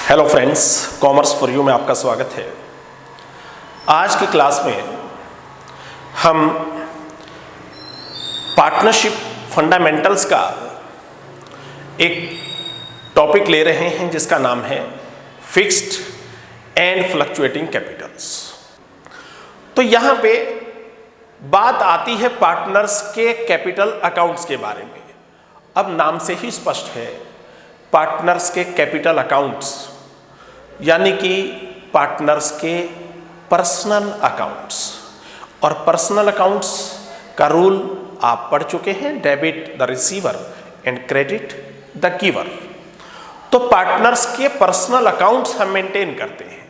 Hello friends, commerce for you में आपका स्वागत है। आज की क्लास में हम पार्टनरशिप फंडामेंटल्स का एक टॉपिक ले रहे हैं जिसका नाम है फिक्स्ड एंड फ्लक्चुएटिंग कैपिटल्स। तो यहाँ पे बात आती है पार्टनर्स के कैपिटल अकाउंट्स के बारे में। अब नाम से ही स्पष्ट है, पार्टनर्स के कैपिटल अकाउंट्स यानी कि पार्टनर्स के पर्सनल अकाउंट्स। और पर्सनल अकाउंट्स का रूल आप पढ़ चुके हैं, debit the receiver and credit the giver. तो पार्टनर्स के पर्सनल अकाउंट्स हम मेंटेन करते हैं।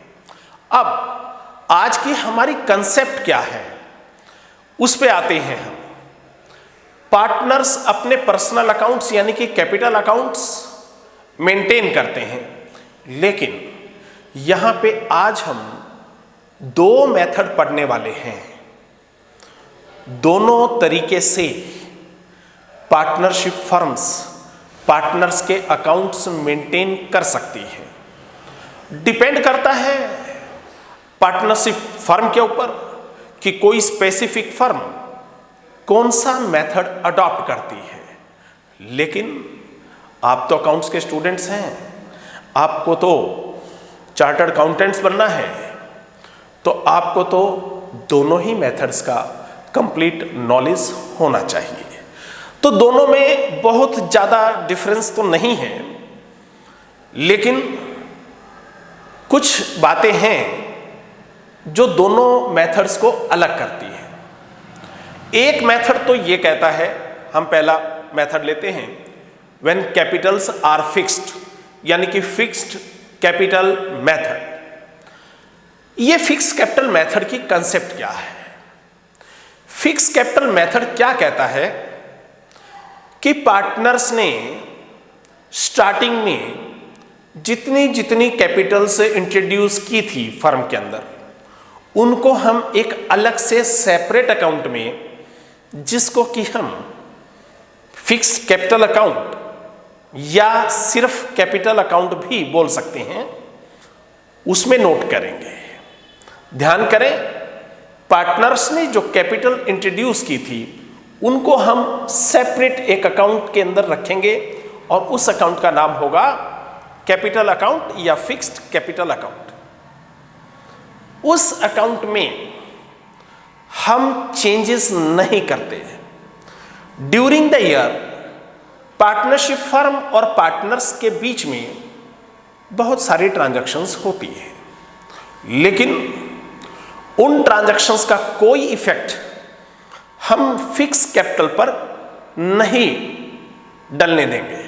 अब आज की हमारी कंसेप्ट क्या है उस पे आते हैं हम। पार्टनर्स अपने पर्सनल अकाउंट्स यानी कि कैपिटल अकाउंट्स मेंटेन करते हैं, लेकिन यहां पे आज हम दो मेथड पढ़ने वाले हैं। दोनों तरीके से पार्टनरशिप फर्म्स पार्टनर्स के अकाउंट्स मेंटेन कर सकती हैं। डिपेंड करता है पार्टनरशिप फर्म के ऊपर कि कोई स्पेसिफिक फर्म कौन सा मेथड अडॉप्ट करती है। लेकिन आप तो अकाउंट्स के स्टूडेंट्स हैं, आपको तो चार्टर्ड अकाउंटेंट्स बनना है, तो आपको तो दोनों ही मेथड्स का कंप्लीट नॉलेज होना चाहिए। तो दोनों में बहुत ज़्यादा डिफरेंस तो नहीं है, लेकिन कुछ बातें हैं जो दोनों मेथड्स को अलग करती हैं। एक मेथड तो ये कहता है, हम पहला मेथड लेते हैं, व्हेन कैपिटल्स आर फिक्स्ड यानी कि फिक्स्ड कैपिटल मेथड। ये फिक्स कैपिटल मेथड की कंसेप्ट क्या है? फिक्स कैपिटल मेथड क्या कहता है कि पार्टनर्स ने स्टार्टिंग में जितनी जितनी कैपिटल्स इंट्रोड्यूस की थी फर्म के अंदर, उनको हम एक अलग से सेपरेट अकाउंट में, जिसको कि हम फिक्स कैपिटल अकाउंट या सिर्फ कैपिटल अकाउंट भी बोल सकते हैं, उसमें नोट करेंगे। ध्यान करें, पार्टनर्स ने जो कैपिटल इंट्रोड्यूस की थी उनको हम सेपरेट एक अकाउंट के अंदर रखेंगे और उस अकाउंट का नाम होगा कैपिटल अकाउंट या फिक्स्ड कैपिटल अकाउंट। उस अकाउंट में हम चेंजेस नहीं करते हैं। During the year partnership firm और पार्टनर्स के बीच में बहुत सारी ट्रांजैक्शंस होती है, लेकिन उन ट्रांजैक्शंस का कोई इफेक्ट हम फिक्स कैपिटल पर नहीं डलने देंगे।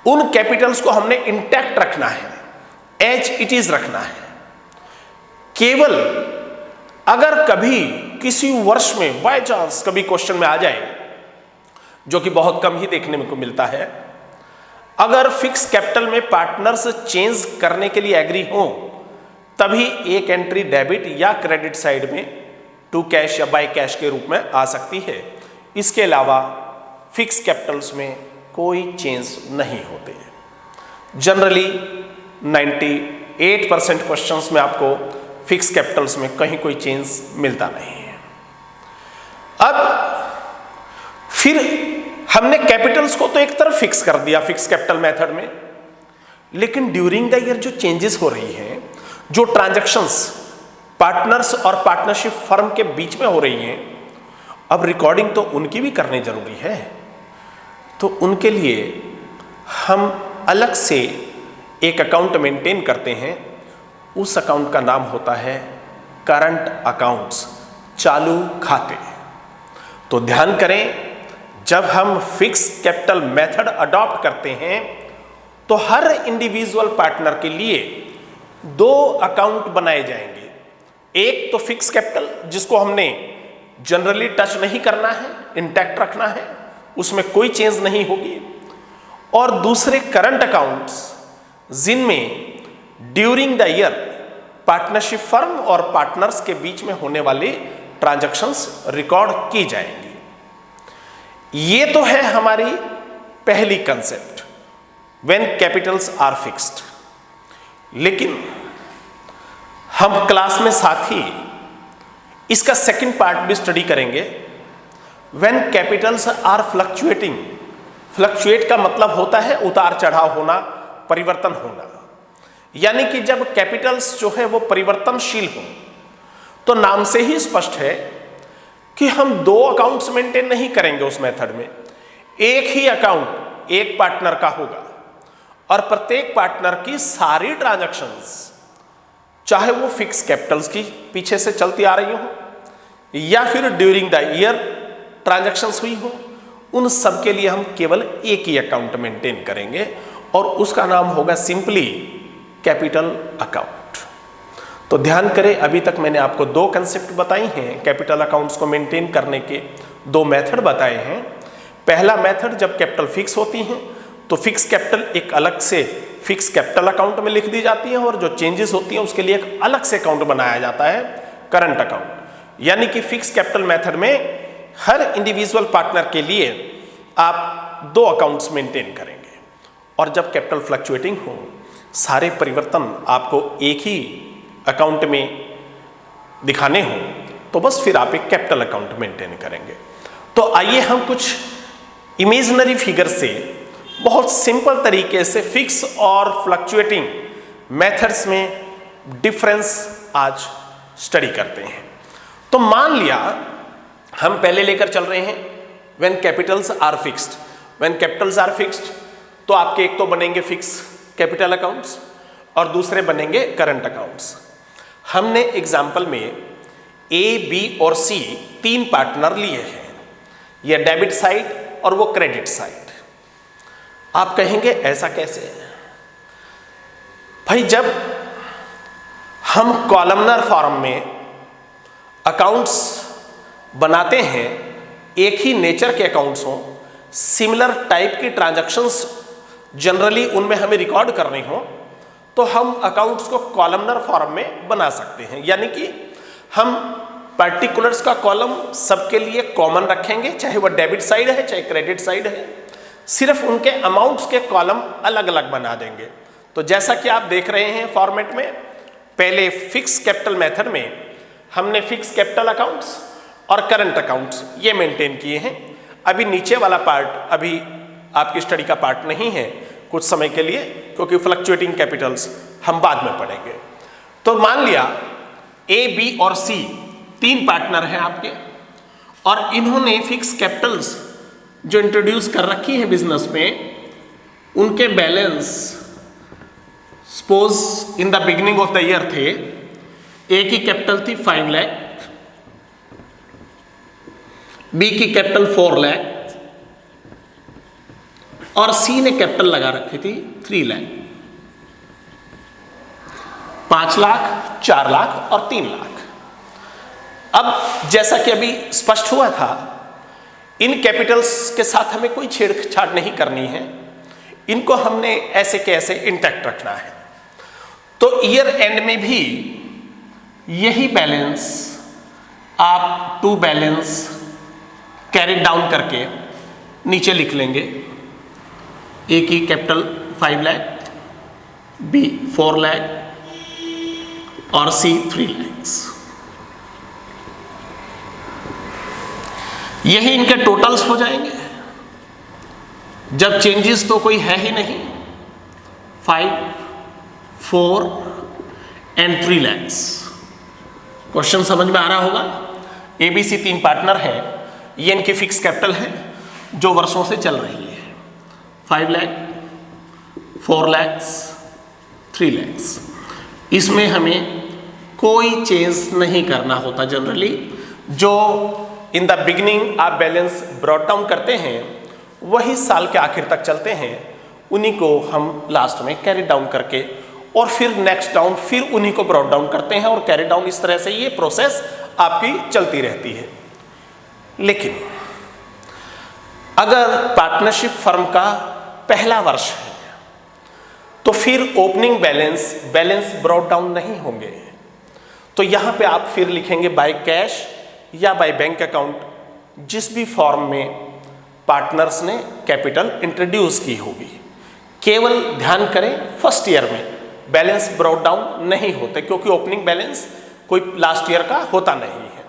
उन कैपिटल्स को हमने इंटैक्ट रखना है, एज इट इज रखना है। केवल अगर कभी किसी वर्ष में बाय चांस कभी क्वेश्चन में आ जाए, जो कि बहुत कम ही देखने को मिलता है, अगर फिक्स कैपिटल में पार्टनर्स चेंज करने के लिए एग्री हो, तभी एक एंट्री डेबिट या क्रेडिट साइड में टू कैश या बाय कैश के रूप में आ सकती है। इसके अलावा फिक्स कैपिटल्स में कोई चेंज नहीं होते। जनरली 98% क्वेश्चंस में आपको फिक्स कैपिटल्स में कहीं कोई चेंज मिलता नहीं है। अब फिर हमने कैपिटल्स को तो एक तरफ फिक्स कर दिया फिक्स कैपिटल मेथड में, लेकिन ड्यूरिंग द ईयर जो चेंजेस हो रही हैं, जो ट्रांजैक्शंस पार्टनर्स और पार्टनरशिप फर्म के बीच में हो रही हैं, अब रिकॉर्डिंग तो उनकी भी करनी जरूरी है। तो उनके लिए हम अलग से एक अकाउंट मेंटेन करते हैं। उस अकाउंट का नाम होता है करंट अकाउंट्स, चालू खाते। तो ध्यान करें, जब हम फिक्स कैपिटल मेथड अडॉप्ट करते हैं तो हर इंडिविजुअल पार्टनर के लिए दो अकाउंट बनाए जाएंगे। एक तो फिक्स कैपिटल, जिसको हमने जनरली टच नहीं करना है, इंटैक्ट रखना है, उसमें कोई चेंज नहीं होगी। और दूसरे करंट अकाउंट्स, जिनमें during the year partnership firm और पार्टनर्स के बीच में होने वाली ट्रांजैक्शंस रिकॉर्ड की जाएंगी। ये तो है हमारी पहली concept, when capitals are fixed. लेकिन हम क्लास में साथ ही इसका सेकंड पार्ट भी स्टडी करेंगे। When capitals are fluctuating, fluctuate का मतलब होता है उतार चढ़ाव होना, परिवर्तन होना, यानी कि जब कैपिटल्स जो है वो परिवर्तनशील हो, तो नाम से ही स्पष्ट है कि हम दो अकाउंट्स मेंटेन नहीं करेंगे उस मेथड में। एक ही अकाउंट एक पार्टनर का होगा और प्रत्येक पार्टनर की सारी ट्रांजैक्शंस, चाहे वो फिक्स कैपिटल्स की पीछे से चलती आ रही हो या फिर ड्यूरिंग द ईयर ट्रांजैक्शंस हुई हो, उन सब के लिए हम केवल एक ही अकाउंट मेंटेन करेंगे और उसका नाम होगा सिंपली कैपिटल अकाउंट। तो ध्यान करें, अभी तक मैंने आपको दो कंसेप्ट बताई हैं, कैपिटल अकाउंट्स को मेंटेन करने के दो मेथड बताए हैं। पहला मेथड, जब कैपिटल फिक्स होती हैं तो फिक्स कैपिटल एक अलग से फिक्स कैपिटल अकाउंट में लिख दी जाती है और जो चेंजेस होती हैं उसके लिए एक अलग से अकाउंट बनाया जाता है, करंट अकाउंट। यानी कि फिक्स कैपिटल मेथड में हर इंडिविजुअल पार्टनर के लिए आप दो अकाउंट्स मेंटेन करेंगे और जब कैपिटल फ्लक्चुएटिंग हो, सारे परिवर्तन आपको एक ही अकाउंट में दिखाने हो, तो बस फिर आप एक कैपिटल अकाउंट मेंटेन करेंगे। तो आइए हम कुछ इमेजिनरी फिगर से बहुत सिंपल तरीके से फिक्स और फ्लक्चुएटिंग मेथड्स में डिफरेंस आज स्टडी करते हैं। तो मान लिया हम पहले लेकर चल रहे हैं when capitals are fixed. When capitals are fixed तो आपके एक तो बनेंगे फिक्स कैपिटल अकाउंट्स और दूसरे बनेंगे करंट अकाउंट्स। हमने एग्जाम्पल में ए, बी और सी तीन पार्टनर लिए हैं, यह डेबिट साइड और वो क्रेडिट साइड। आप कहेंगे ऐसा कैसे है भाई? जब हम कॉलमनर फॉर्म में अकाउंट्स बनाते हैं, एक ही नेचर के अकाउंट्स हों, सिमिलर टाइप की ट्रांजैक्शंस जनरली उनमें हमें रिकॉर्ड करनी हो, तो हम अकाउंट्स को कॉलमनर फॉर्म में बना सकते हैं। यानी कि हम पर्टिकुलर्स का कॉलम सबके लिए कॉमन रखेंगे, चाहे वह डेबिट साइड है चाहे क्रेडिट साइड है, सिर्फ उनके अमाउंट्स के कॉलम अलग अलग बना देंगे। तो जैसा कि आप देख रहे हैं फॉर्मेट में, पहले फिक्स कैपिटल मेथड में हमने फिक्स कैपिटल अकाउंट्स और करंट अकाउंट्स ये मेंटेन किए हैं। अभी नीचे वाला पार्ट अभी आपकी स्टडी का पार्ट नहीं है कुछ समय के लिए, क्योंकि फ्लक्चुएटिंग कैपिटल्स हम बाद में पढ़ेंगे। तो मान लिया ए, बी और सी तीन पार्टनर हैं आपके और इन्होंने फिक्स कैपिटल्स जो इंट्रोड्यूस कर रखी है बिजनेस में, उनके balance suppose in the beginning of the year थे, ए की कैपिटल थी 5 लाख, बी की कैपिटल 4 लाख और सी ने कैपिटल लगा रखी थी 3 लाख, 5 लाख, 4 लाख और 3 लाख। अब जैसा कि अभी स्पष्ट हुआ था, इन कैपिटल्स के साथ हमें कोई छेड़छाड़ नहीं करनी है, इनको हमने ऐसे के ऐसे इंटैक्ट रखना है। तो ईयर एंड में भी यही बैलेंस आप टू बैलेंस कैरी डाउन करके नीचे लिख लेंगे। ए की कैपिटल 5 लाख, बी 4 लाख और सी 3 लाख। यही इनके टोटल्स हो जाएंगे। जब चेंजेस तो कोई है ही नहीं, 5, 4 एंड 3 लाख। क्वेश्चन समझ में आ रहा होगा। एबीसी तीन पार्टनर हैं, ये इनकी फिक्स कैपिटल है जो वर्षों से चल रही है, 5 लाख, 4 लाख, 3 लाख। इसमें हमें कोई चेंज नहीं करना होता। जनरली जो इन द बिगिनिंग आप बैलेंस ब्रॉट डाउन करते हैं वही साल के आखिर तक चलते हैं, उन्हीं को हम लास्ट में कैरी डाउन करके और फिर नेक्स्ट डाउन फिर उन्हीं को ब्रॉट डाउन करते हैं और कैरी डाउन। इस तरह से ये प्रोसेस आपकी चलती रहती है। लेकिन अगर पार्टनरशिप फर्म का पहला वर्ष है तो फिर ओपनिंग बैलेंस ब्रॉट डाउन नहीं होंगे। तो यहां पे आप फिर लिखेंगे बाय कैश या बाय बैंक अकाउंट, जिस भी फॉर्म में पार्टनर्स ने कैपिटल इंट्रोड्यूस की होगी। केवल ध्यान करें फर्स्ट ईयर में बैलेंस ब्रॉट डाउन नहीं होते, क्योंकि ओपनिंग बैलेंस कोई लास्ट ईयर का होता नहीं है,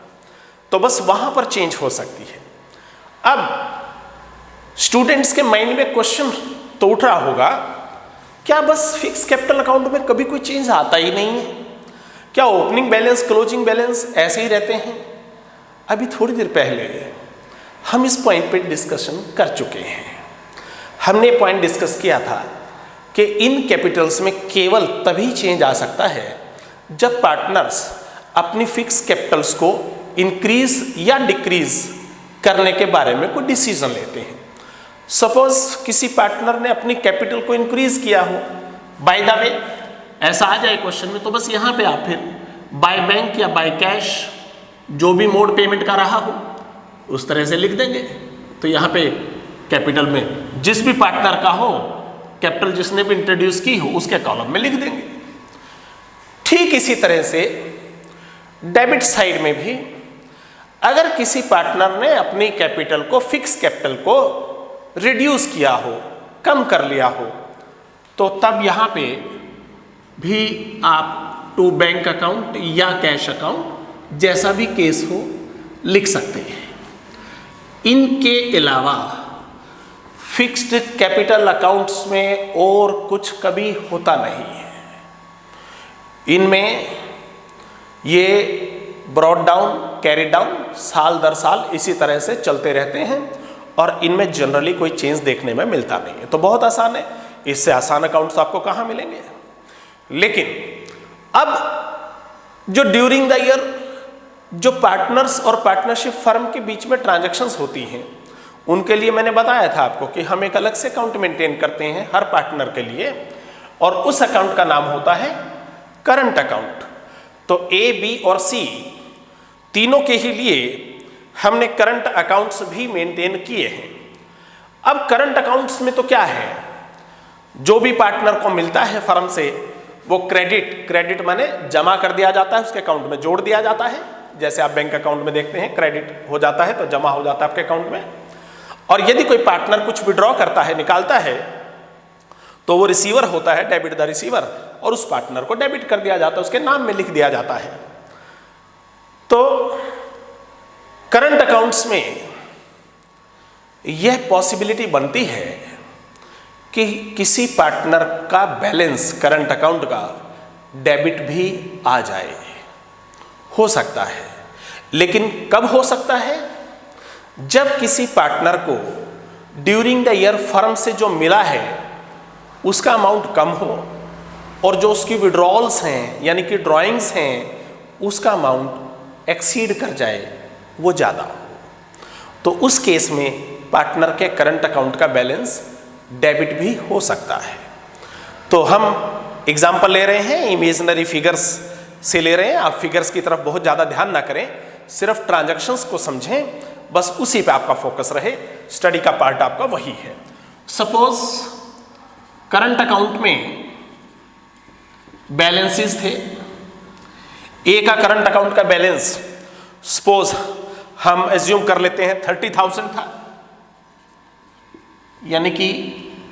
तो बस वहां पर चेंज हो सकती है। अब स्टूडेंट्स के माइंड में क्वेश्चन तो उठ रहा होगा, क्या बस फिक्स कैपिटल अकाउंट में कभी कोई चेंज आता ही नहीं है? क्या ओपनिंग बैलेंस क्लोजिंग बैलेंस ऐसे ही रहते हैं? अभी थोड़ी देर पहले हम इस पॉइंट पे डिस्कशन कर चुके हैं। हमने पॉइंट डिस्कस किया था कि इन कैपिटल्स में केवल तभी चेंज आ सकता है जब पार्टनर्स अपनी फिक्स कैपिटल्स को इंक्रीज या डिक्रीज करने के बारे में कोई डिसीजन लेते हैं। सपोज किसी पार्टनर ने अपनी कैपिटल को इंक्रीज किया हो, बाय द वे ऐसा आ जाए क्वेश्चन में, तो बस यहाँ पे आप फिर बाय बैंक या बाय कैश जो भी मोड पेमेंट का रहा हो उस तरह से लिख देंगे। तो यहाँ पे कैपिटल में जिस भी पार्टनर का हो, कैपिटल जिसने भी इंट्रोड्यूस की हो, उसके कॉलम में लिख देंगे। ठीक इसी तरह से डेबिट साइड में भी अगर किसी पार्टनर ने अपनी कैपिटल को, फिक्स कैपिटल को रिड्यूस किया हो, कम कर लिया हो, तो तब यहाँ पे भी आप टू बैंक अकाउंट या कैश अकाउंट जैसा भी केस हो लिख सकते हैं। इनके अलावा फिक्स्ड कैपिटल अकाउंट्स में और कुछ कभी होता नहीं है। इनमें ये ब्रॉट डाउन, कैरी डाउन साल दर साल इसी तरह से चलते रहते हैं और इनमें जनरली कोई चेंज देखने में मिलता नहीं है। तो बहुत आसान है, इससे आसान अकाउंट्स आपको कहाँ मिलेंगे। लेकिन अब जो ड्यूरिंग द ईयर जो पार्टनर्स और पार्टनरशिप फर्म के बीच में ट्रांजैक्शंस होती हैं, उनके लिए मैंने बताया था आपको कि हम एक अलग से अकाउंट मेंटेन करते हैं हर पार्टनर के लिए, और उस अकाउंट का नाम होता है करंट अकाउंट। तो ए, बी और सी तीनों के ही लिए हमने करंट अकाउंट्स भी मेंटेन किए हैं। अब करंट अकाउंट्स में तो क्या है, जो भी पार्टनर को मिलता है फर्म से वो क्रेडिट माने जमा कर दिया जाता है, उसके अकाउंट में जोड़ दिया जाता है। जैसे आप बैंक अकाउंट में देखते हैं क्रेडिट हो जाता है तो जमा हो जाता है आपके अकाउंट में। और यदि कोई पार्टनर कुछ विड्रॉ करता है, निकालता है, तो वो रिसीवर होता है, डेबिट द रिसीवर, और उस पार्टनर को डेबिट कर दिया जाता है, उसके नाम में लिख दिया जाता है। तो करंट अकाउंट्स में यह पॉसिबिलिटी बनती है कि किसी पार्टनर का बैलेंस करंट अकाउंट का डेबिट भी आ जाए, हो सकता है। लेकिन कब हो सकता है, जब किसी पार्टनर को ड्यूरिंग द ईयर फर्म से जो मिला है उसका अमाउंट कम हो और जो उसकी विड्रॉल्स हैं यानी कि ड्रॉइंग्स हैं उसका अमाउंट एक्सीड कर जाए, वो ज़्यादा हो, तो उस केस में पार्टनर के करंट अकाउंट का बैलेंस डेबिट भी हो सकता है। तो हम एग्जाम्पल ले रहे हैं, इमेजिनरी फिगर्स से ले रहे हैं। आप फिगर्स की तरफ बहुत ज़्यादा ध्यान ना करें, सिर्फ ट्रांजैक्शंस को समझें, बस उसी पे आपका फोकस रहे, स्टडी का पार्ट आपका वही है। सपोज करंट अकाउंट में बैलेंसेस थे, ए का करंट अकाउंट का बैलेंस सपोज हम एज्यूम कर लेते हैं 30,000 था, यानी कि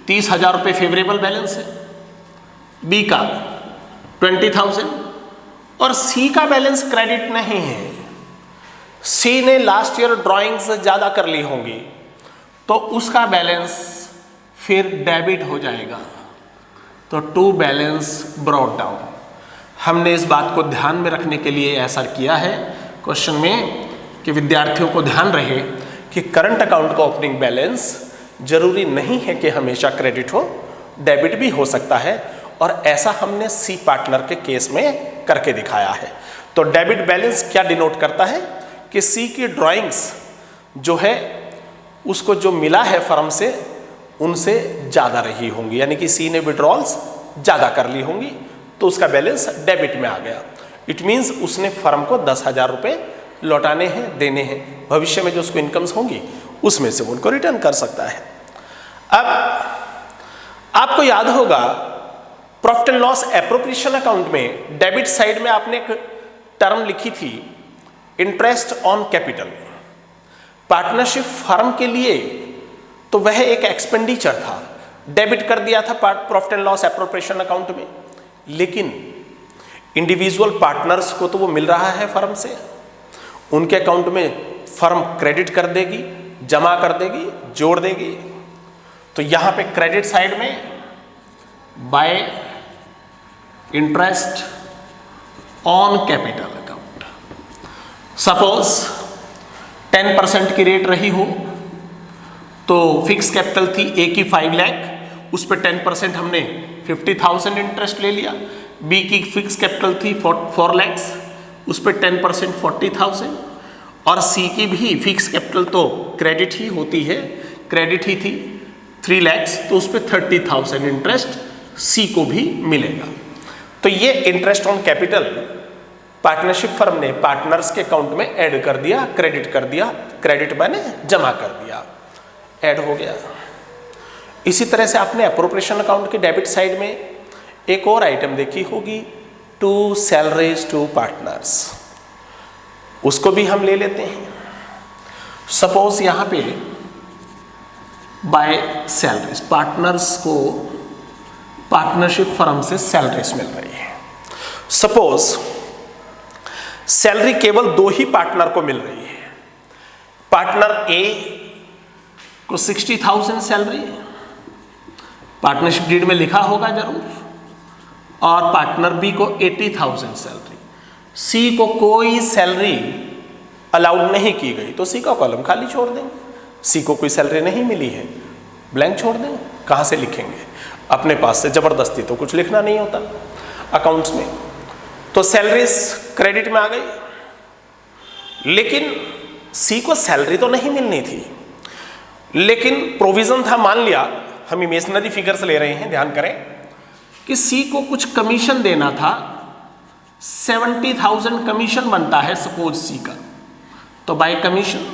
30,000 रुपये फेवरेबल बैलेंस है। बी का 20,000 और सी का बैलेंस क्रेडिट नहीं है। सी ने लास्ट ईयर ड्राइंग्स ज़्यादा कर ली होंगी तो उसका बैलेंस फिर डेबिट हो जाएगा, तो टू बैलेंस ब्रॉट डाउन। हमने इस बात को ध्यान में रखने के लिए ऐसा किया है क्वेश्चन में कि विद्यार्थियों को ध्यान रहे कि करंट अकाउंट का ओपनिंग बैलेंस जरूरी नहीं है कि हमेशा क्रेडिट हो, डेबिट भी हो सकता है, और ऐसा हमने सी पार्टनर के केस में करके दिखाया है। तो डेबिट बैलेंस क्या डिनोट करता है कि सी की ड्राइंग्स जो है उसको जो मिला है फर्म से उनसे ज़्यादा रही होंगी, यानी कि सी ने विड्रॉल्स ज़्यादा कर ली होंगी तो उसका बैलेंस डेबिट में आ गया। इट मीन्स उसने फर्म को 10,000 रुपये लौटाने हैं, देने हैं, भविष्य में जो उसको इनकम्स होंगी उसमें से उनको रिटर्न कर सकता है। अब आपको याद होगा profit and loss appropriation account में डेबिट साइड में आपने एक टर्म लिखी थी interest on capital. Partnership firm के लिए तो वह एक एक्सपेंडिचर था, डेबिट कर दिया था profit and loss appropriation account में, लेकिन इंडिविजुअल पार्टनर्स को तो वो मिल रहा है फर्म से, उनके अकाउंट में फर्म क्रेडिट कर देगी, जमा कर देगी, जोड़ देगी। तो यहां पे क्रेडिट साइड में bye interest on capital account, suppose 10% की रेट रही हो, तो फिक्स कैपिटल थी ए की 5 लाख, उस पर 10% हमने 50,000 इंटरेस्ट ले लिया। बी की फिक्स कैपिटल थी 4 लाख, उस पर 10% 40,000, और सी की भी फिक्स कैपिटल तो क्रेडिट ही होती है, क्रेडिट ही थी 3 लाख, तो उस पर 30,000 इंटरेस्ट सी को भी मिलेगा। तो ये interest on capital partnership firm ने पार्टनर्स के अकाउंट में ऐड कर दिया, क्रेडिट कर दिया, क्रेडिट मैंने जमा कर दिया, ऐड हो गया। इसी तरह से आपने एप्रोप्रिएशन अकाउंट के डेबिट साइड में एक और आइटम देखी होगी, टू सैलरीज टू पार्टनर्स, उसको भी हम ले लेते हैं। सपोज यहां पे बाय सैलरीज, पार्टनर्स को पार्टनरशिप फर्म से सैलरीज मिल रही है। सपोज सैलरी केवल 2 ही पार्टनर को मिल रही है। पार्टनर ए को 60,000 सैलरी, पार्टनरशिप डीड में लिखा होगा जरूर, और पार्टनर बी को 80,000 सैलरी। सी को कोई सैलरी अलाउड नहीं की गई, तो सी का कॉलम खाली छोड़ देंगे। सी को कोई सैलरी नहीं मिली है, ब्लैंक छोड़ देंगे। कहाँ से लिखेंगे? अपने पास से जबरदस्ती तो कुछ लिखना नहीं होता अकाउंट्स में। तो सैलरीज क्रेडिट में आ गई, लेकिन सी को सैलरी तो नहीं मिलनी थी, लेकिन प्रोविजन था, मान लिया हम इमेजिनरी फिगर्स ले रहे हैं, ध्यान करें कि सी को कुछ कमीशन देना था, 70,000 कमीशन बनता है सपोज सी का, तो बाय कमीशन।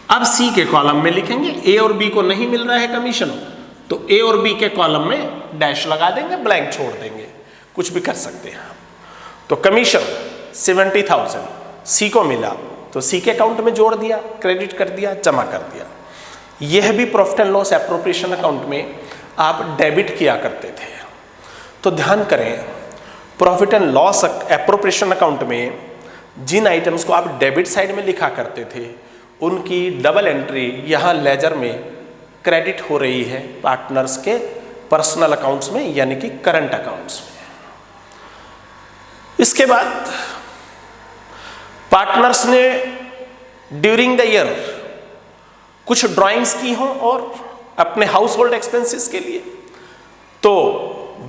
अब सी के कॉलम में लिखेंगे, ए और बी को नहीं मिल रहा है कमीशन, तो ए और बी के कॉलम में डैश लगा देंगे, ब्लैंक छोड़ देंगे, कुछ भी कर सकते हैं। तो कमीशन 70,000 सी को मिला, तो सी के अकाउंट में जोड़ दिया, क्रेडिट कर दिया, जमा कर दिया। यह भी profit and loss appropriation account में आप डेबिट किया करते थे। तो ध्यान करें, profit and loss appropriation account में जिन आइटम्स को आप डेबिट साइड में लिखा करते थे, उनकी डबल एंट्री यहाँ लेजर में क्रेडिट हो रही है पार्टनर्स के पर्सनल अकाउंट्स में, यानी कि करंट अकाउंट्स में। इसके बाद पार्टनर्स ने ड्यूरिंग द ईयर कुछ ड्राइंग्स की हो और अपने हाउस होल्ड एक्सपेंसेस के लिए, तो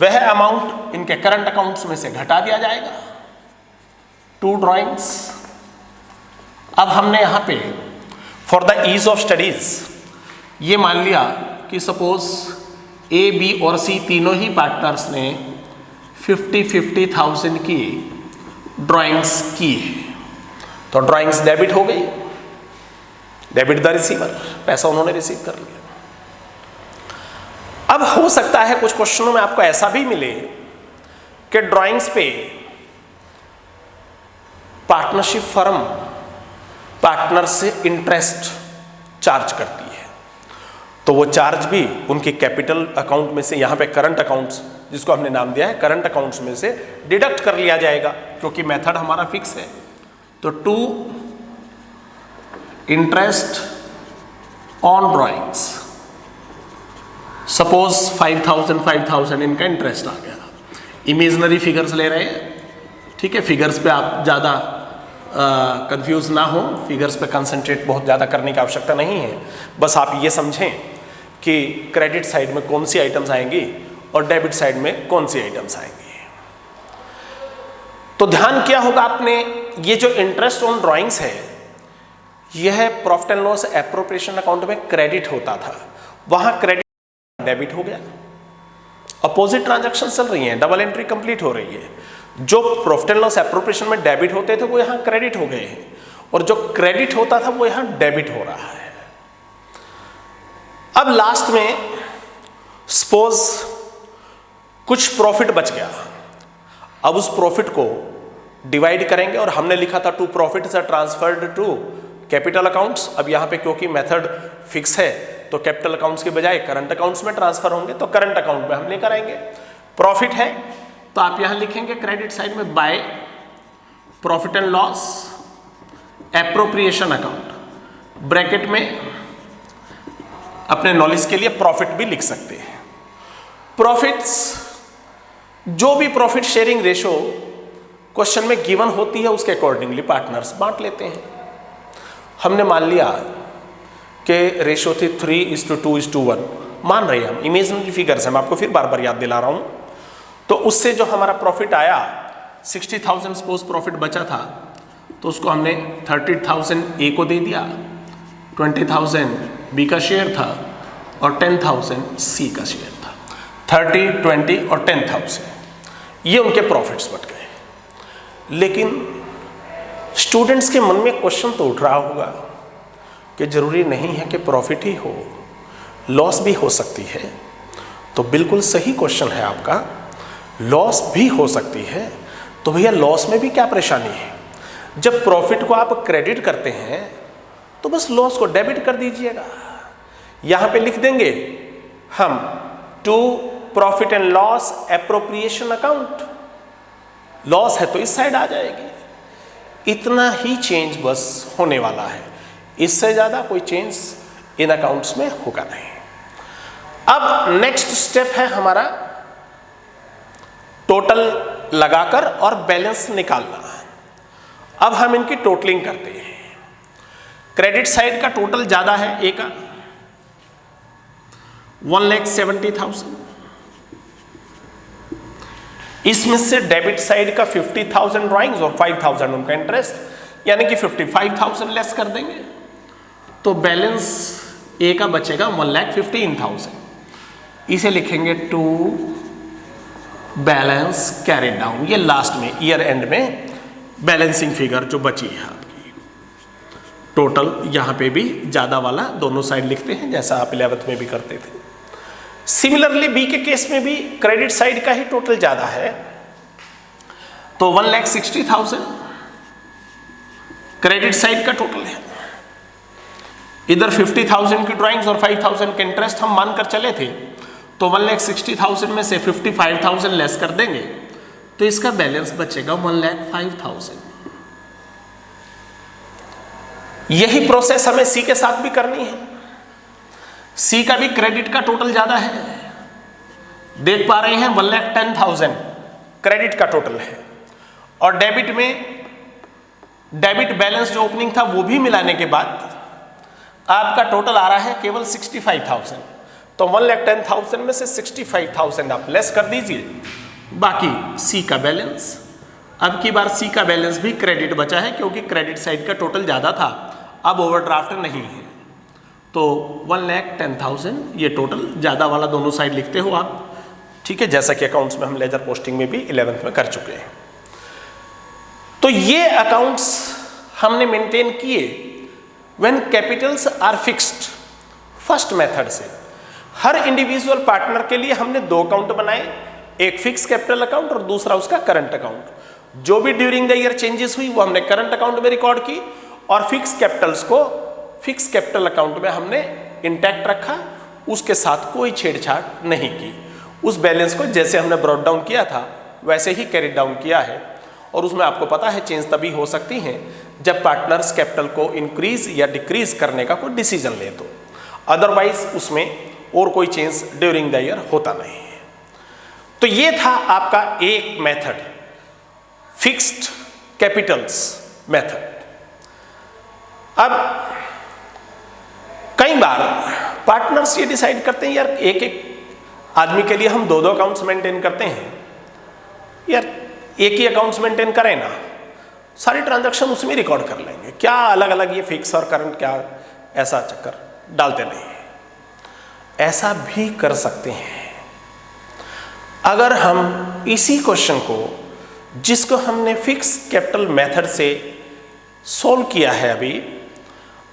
वह अमाउंट इनके करंट अकाउंट्स में से घटा दिया जाएगा, 2 ड्राइंग्स। अब हमने यहां पे for the ease of studies ये मान लिया कि सपोज ए, बी और सी तीनों ही पार्टनर्स ने 50,000 की ड्राइंग्स की है, तो ड्राइंग्स डेबिट हो गई, डेबिट द रिसीवर, पैसा उन्होंने रिसीव कर लिया। अब हो सकता है कुछ क्वेश्चनों में आपको ऐसा भी मिले कि ड्राइंग्स पे पार्टनरशिप फर्म पार्टनर से इंटरेस्ट चार्ज करती है, तो वो चार्ज भी उनके कैपिटल अकाउंट में से, यहां पे करंट अकाउंट्स जिसको हमने नाम दिया है, करंट अकाउंट्स में से डिडक्ट कर लिया जाएगा, क्योंकि मेथड हमारा फिक्स है। तो 2 इंटरेस्ट ऑन ड्राइंग्स, सपोज 5,000 इनका इंटरेस्ट आ गया। इमेजिनरी फिगर्स ले रहे हैं, ठीक है, फिगर्स पे आप ज़्यादा कंफ्यूज ना हो, फिगर्स पे कंसंट्रेट बहुत ज़्यादा करने की आवश्यकता नहीं है। बस आप ये समझें कि क्रेडिट साइड में कौन सी आइटम्स आएंगी और डेबिट साइड में कौन सी आइटम्स आएंगी। तो ध्यान किया होगा आपने, ये जो इंटरेस्ट ऑन ड्राइंग्स है, यह profit and loss appropriation account में क्रेडिट होता था, वहां क्रेडिट डेबिट हो गया। अपोजिट ट्रांजैक्शन चल रही हैं, डबल एंट्री कंप्लीट हो रही है। जो प्रॉफिट एंड लॉस एप्रोप्रिएशन में डेबिट होते थे वो यहां क्रेडिट हो गए हैं, और जो क्रेडिट होता था वो यहां डेबिट हो रहा है। अब लास्ट में सपोज कुछ प्रॉफिट बच गया, अब उस प्रॉफिट को डिवाइड करेंगे, और हमने लिखा था 2 profits are transferred to capital accounts. अब यहां पे क्योंकि मेथड फिक्स है, तो कैपिटल अकाउंट्स के बजाय करंट अकाउंट्स में ट्रांसफर होंगे, तो करंट अकाउंट में हम लेकर आएंगे। प्रॉफिट है तो आप यहां लिखेंगे क्रेडिट साइड में by profit and loss appropriation account, bracket में अपने नॉलेज के लिए प्रॉफिट भी लिख सकते हैं। प्रॉफिट्स, जो भी प्रॉफिट शेयरिंग रेशो क्वेश्चन में गिवन होती है उसके अकॉर्डिंगली पार्टनर्स बांट लेते हैं। हमने मान लिया कि रेशो थी 3:2:1, मान रहे हैं हम, इमेजिनरी फिगर्स हैं, मैं आपको फिर बार बार याद दिला रहा हूं। तो उससे जो हमारा प्रॉफिट आया 60,000 सपोज प्रॉफिट बचा था, तो उसको हमने 30,000 ए को दे दिया, 20,000 बी का शेयर था और 10,000 सी का शेयर था। 30, 20 और 10,000 ये उनके प्रॉफिट्स बट गए। लेकिन स्टूडेंट्स के मन में क्वेश्चन तो उठ रहा होगा कि जरूरी नहीं है कि प्रॉफिट ही हो, लॉस भी हो सकती है। तो बिल्कुल सही क्वेश्चन है आपका, लॉस भी हो सकती है। तो भैया लॉस में भी क्या परेशानी है? जब प्रॉफिट को आप क्रेडिट करते हैं तो बस लॉस को डेबिट कर दीजिएगा। यहां पे लिख देंगे हम to profit and loss appropriation account, loss है तो इस साइड आ जाएगी। इतना ही चेंज बस होने वाला है, इससे ज्यादा कोई चेंज इन अकाउंट्स में होगा नहीं। अब नेक्स्ट स्टेप है हमारा टोटल लगाकर और बैलेंस निकालना। अब हम इनकी टोटलिंग करते हैं। क्रेडिट साइड का टोटल ज्यादा है ए का 1,70,000, इसमें से डेबिट साइड का 50,000 ड्राइंग्स और 5,000 उनका इंटरेस्ट, यानी कि 55,000 लेस कर देंगे तो बैलेंस ए का बचेगा 1,15,000। इसे लिखेंगे टू बैलेंस कैरी डाउन। ये लास्ट में ईयर एंड में बैलेंसिंग फिगर जो बची है आपकी, टोटल यहां पे भी ज्यादा वाला दोनों साइड लिखते हैं जैसा आप 11th में भी करते थे। सिमिलरली बी के केस में भी क्रेडिट साइड का ही टोटल ज्यादा है, तो 1,60,000 क्रेडिट साइड का टोटल है। इधर 50,000 की ड्राइंग्स और 5,000 के इंटरेस्ट हम मानकर चले थे, तो 1,60,000 में से 55,000 लेस कर देंगे तो इसका बैलेंस बचेगा 1,05,000। यही प्रोसेस हमें सी के साथ भी करनी है। सी का भी क्रेडिट का टोटल ज्यादा है, देख पा रहे हैं 1,10,000 क्रेडिट का टोटल है, और डेबिट में डेबिट बैलेंस जो ओपनिंग था वो भी मिलाने के बाद आपका टोटल आ रहा है केवल 65,000। तो 1,10,000 में से 65,000 आप लेस कर दीजिए, बाकी सी का बैलेंस। अब की बार सी का बैलेंस भी क्रेडिट बचा है क्योंकि क्रेडिट साइड का टोटल ज्यादा था, अब ओवरड्राफ्ट नहीं है, तो 1,10,000 ये टोटल ज्यादा वाला दोनों साइड लिखते हो आप, ठीक है, जैसा कि अकाउंट्स में हम लेजर पोस्टिंग में भी 11th में कर चुके हैं। तो ये अकाउंट्स हमने मेंटेन किए when capitals are fixed first method से। हर इंडिविजुअल पार्टनर के लिए हमने दो अकाउंट बनाए, एक फिक्स कैपिटल अकाउंट और दूसरा उसका करंट अकाउंट। जो भी ड्यूरिंग द ईयर चेंजेस हुई वो हमने करंट अकाउंट में रिकॉर्ड की, और फिक्स कैपिटल्स को फिक्स कैपिटल अकाउंट में हमने इंटैक्ट रखा, उसके साथ कोई छेड़छाड़ नहीं की। उस बैलेंस को जैसे हमने ब्रॉट डाउन किया था वैसे ही कैरी डाउन किया है, और उसमें आपको पता है चेंज तभी हो सकती हैं जब पार्टनर्स कैपिटल को इंक्रीज या डिक्रीज करने का कोई डिसीजन ले, तो अदरवाइज उसमें और कोई चेंज ड्यूरिंग द ईयर होता नहीं है। तो ये था आपका एक मेथड, फिक्स्ड कैपिटल्स मेथड। अब कई बार पार्टनर्स ये डिसाइड करते हैं यार एक एक आदमी के लिए हम दो दो अकाउंट्स मेंटेन करते हैं, यार एक ही अकाउंट्स मेंटेन करें ना, सारी ट्रांजैक्शन उसमें रिकॉर्ड कर लेंगे, क्या अलग अलग ये फिक्स और करंट क्या ऐसा चक्कर डालते नहीं। ऐसा भी कर सकते हैं अगर हम इसी क्वेश्चन को जिसको हमने फिक्स कैपिटल मेथड से सॉल्व किया है अभी,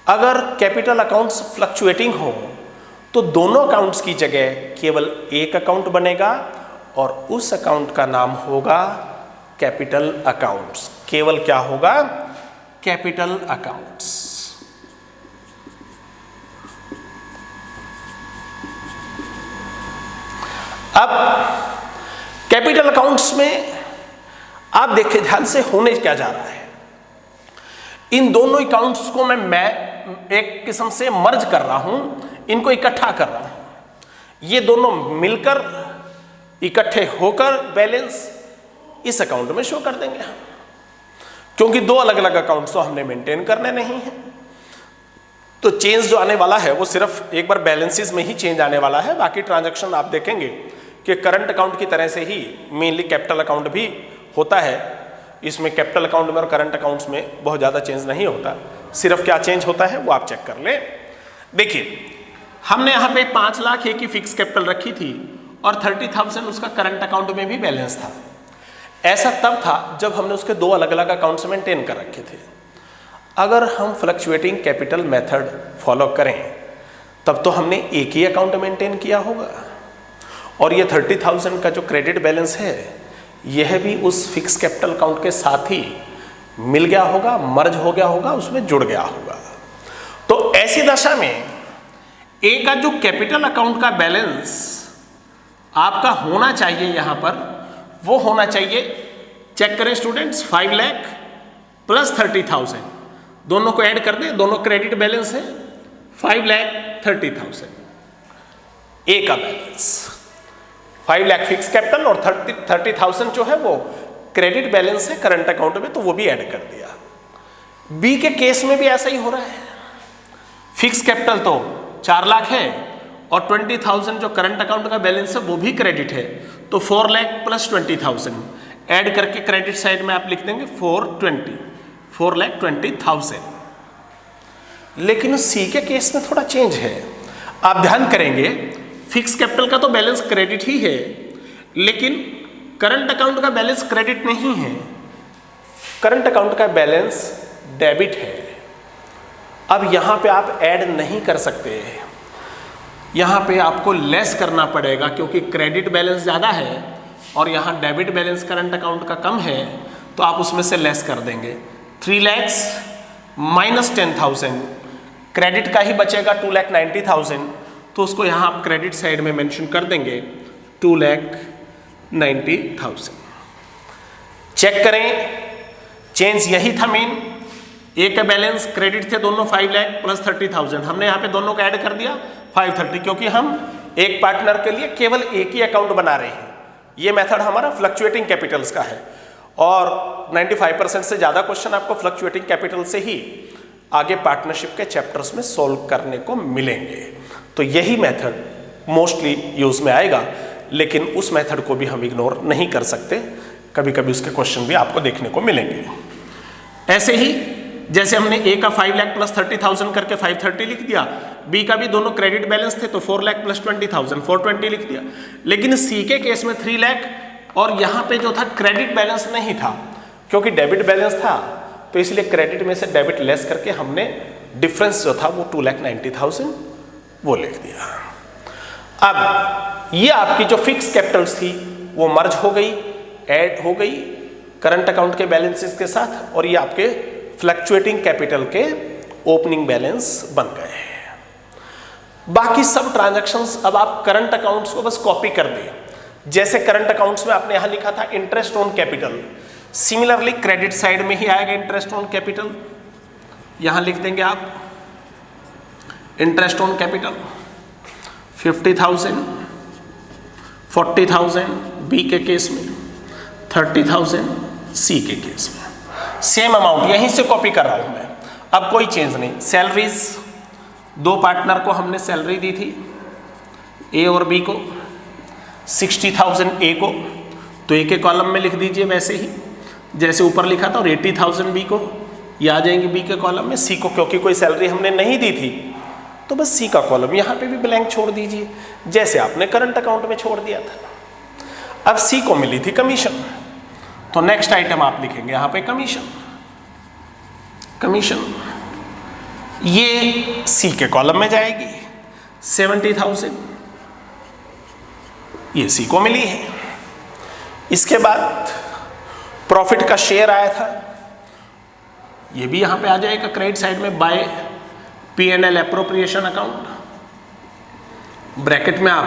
अगर कैपिटल अकाउंट्स फ्लक्चुएटिंग हो तो दोनों अकाउंट्स की जगह केवल एक अकाउंट बनेगा और उस अकाउंट का नाम होगा कैपिटल अकाउंट्स। केवल क्या होगा? Capital accounts. अब कैपिटल अकाउंट्स में आप देखिए ध्यान से होने क्या जा रहा है। इन दोनों अकाउंट्स को मैं एक किस्म से मर्ज कर रहा हूं, इनको इकट्ठा कर रहा हूं। ये दोनों मिलकर इकट्ठे होकर बैलेंस इस अकाउंट में शो कर देंगे हम, क्योंकि दो अलग अलग अकाउंट्स तो हमने मेंटेन करने नहीं है। तो चेंज जो आने वाला है वो सिर्फ एक बार बैलेंसेस में ही चेंज आने वाला है। बाकी ट्रांजैक्शन आप देखेंगे कि करंट अकाउंट की तरह से ही मेनली कैपिटल अकाउंट भी होता है। इसमें कैपिटल अकाउंट में और करंट अकाउंट्स में बहुत ज़्यादा चेंज नहीं होता। सिर्फ क्या चेंज होता है वो आप चेक कर लें। देखिए हमने यहाँ पे 5 लाख की फिक्स कैपिटल रखी थी और 30,000 उसका करंट अकाउंट में भी बैलेंस था। ऐसा तब था जब हमने उसके दो अलग अलग अकाउंट्स मेंटेन कर रखे थे। अगर हम फ्लक्चुएटिंग कैपिटल मेथड फॉलो करें तब तो हमने एक ही अकाउंट मेंटेन किया होगा और ये 30,000 का जो क्रेडिट बैलेंस है यह भी उस फिक्स कैपिटल अकाउंट के साथ ही मिल गया होगा, मर्ज हो गया होगा, उसमें जुड़ गया होगा। तो ऐसी दशा में ए का जो कैपिटल अकाउंट का बैलेंस आपका होना चाहिए यहां पर, वो होना चाहिए, चेक करें स्टूडेंट्स, 5 लाख प्लस 30,000 दोनों को ऐड कर दें, दोनों क्रेडिट बैलेंस है 5,30,000 ए का बैलेंस। 5 लाख फिक्स कैपिटल और 30,000 जो है वो क्रेडिट बैलेंस है करंट अकाउंट में, तो वो भी ऐड कर दिया। बी के केस में भी ऐसा ही हो रहा है। फिक्स कैपिटल तो 4 लाख है और 20,000 जो करंट अकाउंट का बैलेंस है वो भी क्रेडिट है, तो 4 लाख प्लस 20,000 ऐड करके क्रेडिट साइड में आप लिख देंगे 4,20,000। लेकिन सी के केस में थोड़ा चेंज है। आप ध्यान करेंगे फिक्स कैपिटल का तो बैलेंस क्रेडिट ही है, लेकिन करंट अकाउंट का बैलेंस क्रेडिट नहीं है, करंट अकाउंट का बैलेंस डेबिट है। अब यहां पे आप ऐड नहीं कर सकते, यहां पे आपको लेस करना पड़ेगा, क्योंकि क्रेडिट बैलेंस ज़्यादा है और यहां डेबिट बैलेंस करंट अकाउंट का कम है, तो आप उसमें से लेस कर देंगे। 3 लाख माइनस 10,000 क्रेडिट का ही बचेगा 2,90,000, तो उसको यहां आप क्रेडिट साइड में मेंशन कर देंगे 2,90,000। चेक करें, चेंज यही था मेन। ए का बैलेंस क्रेडिट थे दोनों 5 लाख प्लस 30,000, हमने यहाँ पे दोनों को ऐड कर दिया 530, क्योंकि हम एक पार्टनर के लिए केवल एक ही अकाउंट बना रहे हैं। ये मेथड हमारा फ्लक्चुएटिंग कैपिटल्स का है और 95% से ज़्यादा क्वेश्चन आपको फ्लक्चुएटिंग कैपिटल से ही आगे पार्टनरशिप के चैप्टर्स में सॉल्व करने को मिलेंगे। तो यही मेथड मोस्टली यूज में आएगा, लेकिन उस मेथड को भी हम इग्नोर नहीं कर सकते, कभी कभी उसके क्वेश्चन भी आपको देखने को मिलेंगे। ऐसे ही जैसे हमने ए का 5 लाख प्लस 30,000 करके 530 लिख दिया, बी का भी दोनों क्रेडिट बैलेंस थे तो 4 लाख प्लस 20,000 420 लिख दिया। लेकिन सी के केस में 3 लाख और यहाँ पे जो था क्रेडिट बैलेंस नहीं था, क्योंकि डेबिट बैलेंस था, तो इसलिए क्रेडिट में से डेबिट लेस करके हमने डिफरेंस जो था वो 2,90,000 वो लिख दिया। अब ये आपकी जो फिक्स कैपिटल्स थी वो मर्ज हो गई, ऐड हो गई करंट अकाउंट के बैलेंसेस के साथ, और ये आपके फ्लक्चुएटिंग कैपिटल के ओपनिंग बैलेंस बन गए। बाकी सब ट्रांजैक्शंस अब आप करंट अकाउंट्स को बस कॉपी कर दें। जैसे करंट अकाउंट्स में आपने यहां लिखा था interest on capital, similarly credit side में ही आएगा इंटरेस्ट ऑन कैपिटल। यहां लिख देंगे आप इंटरेस्ट ऑन कैपिटल 50,000, 40,000 बी के केस में, 30,000 सी के केस में। सेम अमाउंट यहीं से कॉपी कर रहा हूं मैं, अब कोई चेंज नहीं। सैलरीज, दो पार्टनर को हमने सैलरी दी थी, ए और बी को, 60,000 ए को, तो ए के कॉलम में लिख दीजिए वैसे ही जैसे ऊपर लिखा था, और 80,000 बी को, ये आ जाएंगे बी के कॉलम में। सी को क्योंकि कोई सैलरी हमने नहीं दी थी तो बस सी का कॉलम यहाँ पे भी ब्लैंक छोड़ दीजिए जैसे आपने करंट अकाउंट में छोड़ दिया था। अब सी को मिली थी कमीशन, तो नेक्स्ट आइटम आप लिखेंगे यहाँ पे कमीशन। कमीशन ये सी के कॉलम में जाएगी, 70,000 ये सी को मिली है। इसके बाद प्रॉफिट का शेयर आया था, ये भी यहां पे आ जाएगा क्रेडिट साइड में by P&L appropriation account, bracket में आप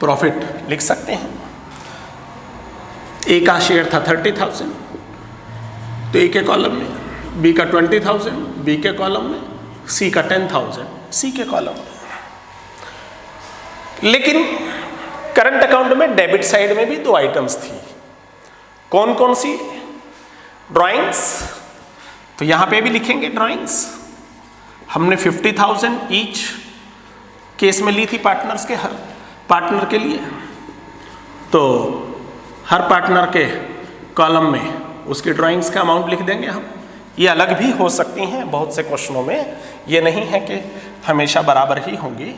प्रॉफिट लिख सकते हैं। ए का शेयर था 30,000, तो ए के कॉलम में, बी का 20,000 बी के कॉलम में, सी का 10,000 सी के कॉलम में। लेकिन करंट अकाउंट में डेबिट साइड में भी 2 आइटम्स थी। कौन कौन सी? ड्राइंग्स, तो यहां पे भी लिखेंगे ड्राइंग्स। हमने 50,000 ईच केस में ली थी पार्टनर्स के, हर पार्टनर के लिए, तो हर पार्टनर के कॉलम में उसकी ड्राइंग्स का अमाउंट लिख देंगे हम। ये अलग भी हो सकती हैं बहुत से क्वेश्चनों में, ये नहीं है कि हमेशा बराबर ही होंगी।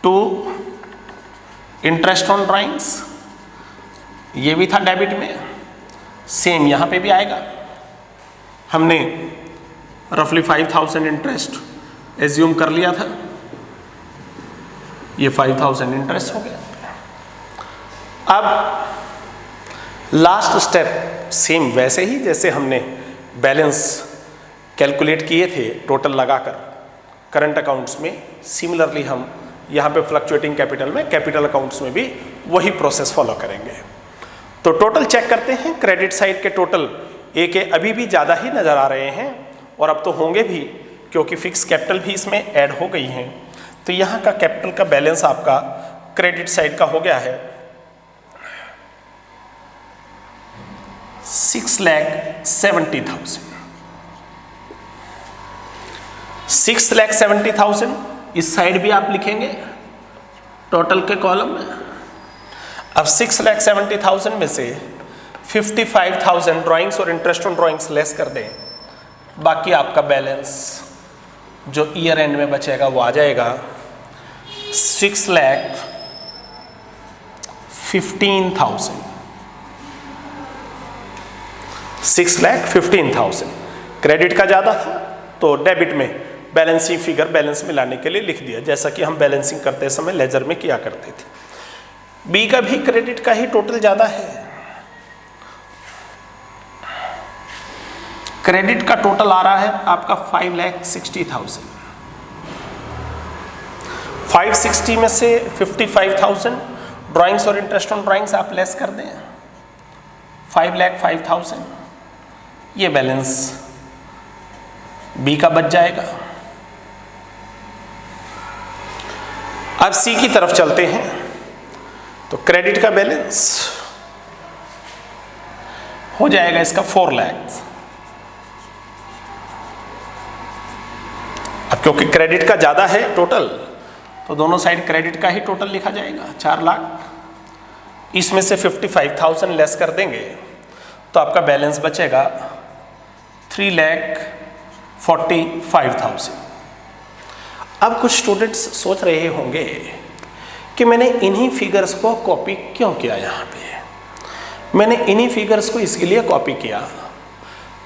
टू इंटरेस्ट ऑन ड्राइंग्स, ये भी था डेबिट में, सेम यहाँ पे भी आएगा। हमने रफली 5,000 इंटरेस्ट एज्यूम कर लिया था, ये 5,000 इंटरेस्ट हो गया। अब लास्ट स्टेप सेम वैसे ही जैसे हमने बैलेंस कैलकुलेट किए थे टोटल लगाकर करंट अकाउंट्स में, सिमिलरली हम यहाँ पे फ्लक्चुएटिंग कैपिटल में, कैपिटल अकाउंट्स में भी वही प्रोसेस फॉलो करेंगे। तो टोटल चेक करते हैं। क्रेडिट साइड के टोटल ए के अभी भी ज़्यादा ही नज़र आ रहे हैं, और अब तो होंगे भी क्योंकि फिक्स कैपिटल भी इसमें ऐड हो गई हैं। तो यहाँ का कैपिटल का बैलेंस आपका क्रेडिट साइड का हो गया है 6,70,000। 6,70,000 इस साइड भी आप लिखेंगे टोटल के कॉलम में। अब 6,70,000 में से 55,000 ड्राइंग्स और इंटरेस्ट ऑन ड्राइंग्स लेस कर दें, बाकी आपका बैलेंस जो ईयर एंड में बचेगा वो आ जाएगा 6,15,000। 6,15,000 क्रेडिट का ज़्यादा था तो डेबिट में बैलेंसिंग फिगर बैलेंस मिलाने के लिए लिख दिया, जैसा कि हम बैलेंसिंग करते समय लेजर में किया करते थे। बी का भी क्रेडिट का ही टोटल ज़्यादा है, क्रेडिट का टोटल आ रहा है आपका 5,60,000। 560 में से 55,000 ड्राइंग्स और इंटरेस्ट ऑन ड्राइंग्स आप लेस कर दें, 5,05,000 ये बैलेंस बी का बच जाएगा। अब सी की तरफ चलते हैं। तो क्रेडिट का बैलेंस हो जाएगा इसका 4 लाख। अब क्योंकि क्रेडिट का ज्यादा है टोटल, तो दोनों साइड क्रेडिट का ही टोटल लिखा जाएगा 4 लाख। इसमें से 55,000 लेस कर देंगे तो आपका बैलेंस बचेगा 3,45,000। अब कुछ स्टूडेंट्स सोच रहे होंगे कि मैंने इन्हीं फिगर्स को कॉपी क्यों किया। यहाँ पे मैंने इन्हीं फिगर्स को इसके लिए कॉपी किया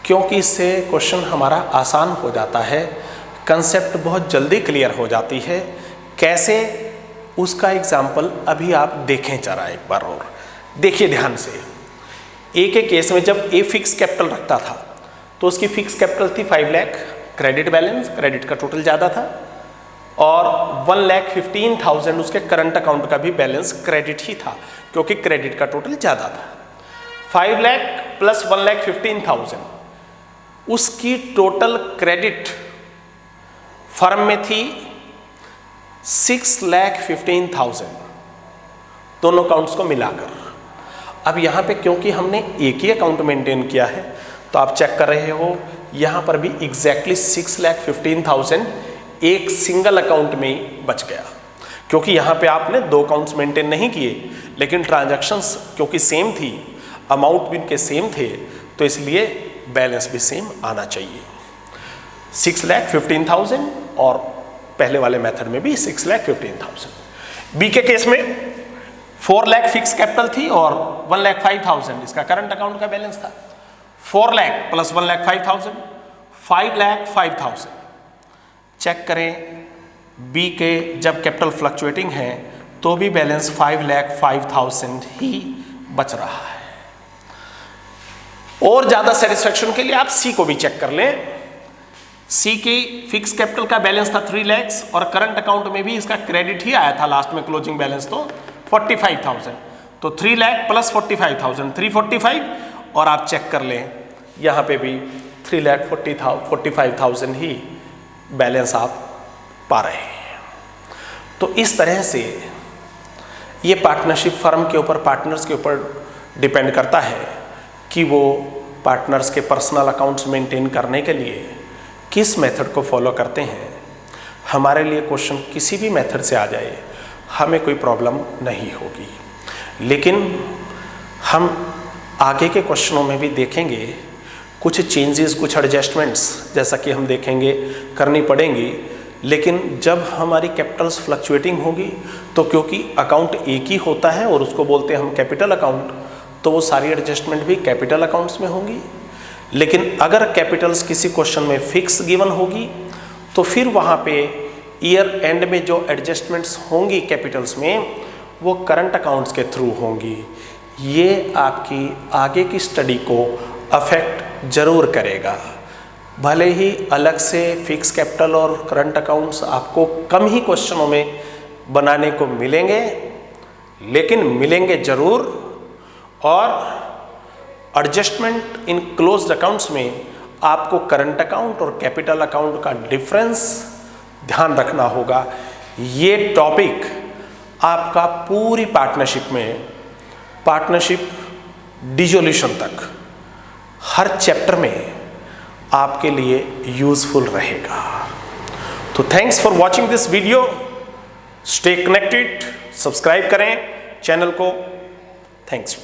क्योंकि इससे क्वेश्चन हमारा आसान हो जाता है, कंसेप्ट बहुत जल्दी क्लियर हो जाती है। कैसे, उसका एग्जाम्पल अभी आप देखें जरा एक बार और देखिए ध्यान से। ए के केस में जब ए फिक्स कैपिटल रखता था तो उसकी फिक्स कैपिटल थी 5 लाख, क्रेडिट बैलेंस, क्रेडिट का टोटल ज़्यादा था, और 1,15,000 उसके करंट अकाउंट का भी बैलेंस क्रेडिट ही था क्योंकि क्रेडिट का टोटल ज़्यादा था। 5 लाख प्लस 1,15,000 उसकी टोटल क्रेडिट फर्म में थी 6,15,000 दोनों अकाउंट्स को मिलाकर। अब यहाँ पे क्योंकि हमने एक ही अकाउंट मेंटेन किया है तो आप चेक कर रहे हो यहाँ पर भी एग्जैक्टली 6,15,000 एक सिंगल अकाउंट में ही बच गया, क्योंकि यहाँ पे आपने 2 अकाउंट्स मेंटेन नहीं किए लेकिन ट्रांजैक्शंस क्योंकि सेम थी, अमाउंट भी उनके सेम थे, तो इसलिए बैलेंस भी सेम आना चाहिए। 6,15,000 और पहले वाले मेथड में भी 6,15,000। बी के केस में 4 लाख फिक्स कैपिटल थी और 1,05,000 इसका करंट अकाउंट का बैलेंस था। 4 लाख प्लस 1,05,000 5,05,000। चेक करें बी के जब कैपिटल फ्लक्चुएटिंग है तो भी बैलेंस 5,05,000 ही बच रहा है। और ज्यादा सेटिस्फेक्शन के लिए आप सी को भी चेक कर लें। सी की फिक्स कैपिटल का बैलेंस था 3 लाख और करंट अकाउंट में भी इसका क्रेडिट ही आया था लास्ट में क्लोजिंग बैलेंस तो 45,000। तो 3 लाख प्लस 45,000 345, और आप चेक कर लें यहाँ पे भी 3,45,000 ही बैलेंस आप पा रहे हैं। तो इस तरह से ये पार्टनरशिप फर्म के ऊपर, पार्टनर्स के ऊपर डिपेंड करता है कि वो पार्टनर्स के पर्सनल अकाउंट्स मेंटेन करने के लिए किस मेथड को फॉलो करते हैं। हमारे लिए क्वेश्चन किसी भी मेथड से आ जाए, हमें कोई प्रॉब्लम नहीं होगी, लेकिन हम आगे के क्वेश्चनों में भी देखेंगे कुछ चेंजेस, कुछ एडजस्टमेंट्स, जैसा कि हम देखेंगे करनी पड़ेंगी। लेकिन जब हमारी कैपिटल्स फ्लक्चुएटिंग होगी तो क्योंकि अकाउंट एक ही होता है और उसको बोलते हैं हम कैपिटल अकाउंट, तो वो सारी एडजस्टमेंट भी कैपिटल अकाउंट्स में होंगी। लेकिन अगर कैपिटल्स किसी क्वेश्चन में फिक्स गिवन होगी तो फिर वहाँ पे ईयर एंड में जो एडजस्टमेंट्स होंगी कैपिटल्स में, वो करंट अकाउंट्स के थ्रू होंगी। ये आपकी आगे की स्टडी को अफेक्ट जरूर करेगा। भले ही अलग से फिक्स कैपिटल और करंट अकाउंट्स आपको कम ही क्वेश्चनों में बनाने को मिलेंगे, लेकिन मिलेंगे जरूर। और एडजस्टमेंट इन क्लोज्ड अकाउंट्स में आपको करंट अकाउंट और कैपिटल अकाउंट का डिफरेंस ध्यान रखना होगा। ये टॉपिक आपका पूरी पार्टनरशिप में, पार्टनरशिप डिसोल्यूशन तक हर चैप्टर में आपके लिए यूजफुल रहेगा। तो thanks for watching this video. Stay connected, subscribe करें चैनल को। थैंक्स।